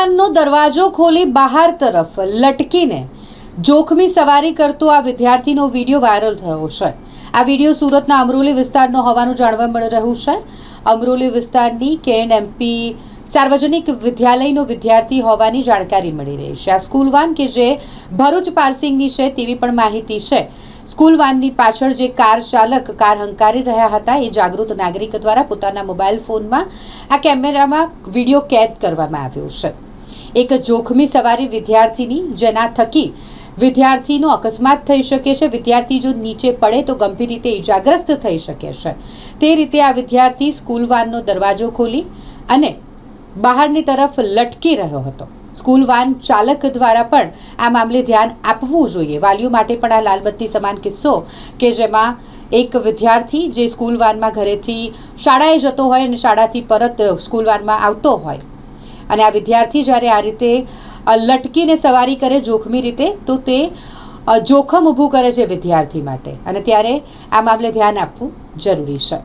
વાનનો દરવાજો ખોલી બહાર તરફ લટકીને જોખમી સવારી કરતો આ વિદ્યાર્થીનો વિડીયો વાયરલ થયો છે। આ વિડીયો સુરતના અમરોલી વિસ્તારનો હોવાનું જાણવા મળી રહ્યું છે। અમરોલી વિસ્તારની કેએનએમપી સાર્વજનિક વિદ્યાલયનો વિદ્યાર્થી હોવાની જાણકારી મળી રહી છે। આ સ્કૂલ વાન કે જે ભરૂચ પાર્સિંગની છે તેવી પણ માહિતી છે। સ્કૂલ વાનની પાછળ જે કાર ચાલક કાર હંકારી રહ્યા હતા એ જાગૃત નાગરિક દ્વારા પોતાના મોબાઈલ ફોનમાં આ કેમેરામાં વિડીયો કેદ કરવામાં આવ્યો છે। એક જોખમી સવારી વિદ્યાર્થીની જેના થકી વિદ્યાર્થીનો અકસ્માત થઈ શકે છે। વિદ્યાર્થી જો નીચે પડે તો ગંભીર રીતે ઇજાગ્રસ્ત થઈ શકે છે। તે રીતે આ વિદ્યાર્થી સ્કૂલ વાનનો દરવાજો ખોલી અને બહારની તરફ લટકી રહ્યો હતો। સ્કૂલ વાન ચાલક દ્વારા પણ આ મામલે ધ્યાન આપવું જોઈએ। વાલીઓ માટે પણ આ લાલબત્તી સમાન કિસ્સો કે જેમાં એક વિદ્યાર્થી જે સ્કૂલ વાનમાં ઘરેથી શાળાએ જતો હોય અને શાળાથી પરત સ્કૂલ વાનમાં આવતો હોય અને આ વિદ્યાર્થી જ્યારે આ રીતે લટકીને સવારી કરે જોખમી રીતે તો તે જોખમ ઊભું કરે છે વિદ્યાર્થી માટે અને ત્યારે આ મામલે ધ્યાન આપવું જરૂરી છે।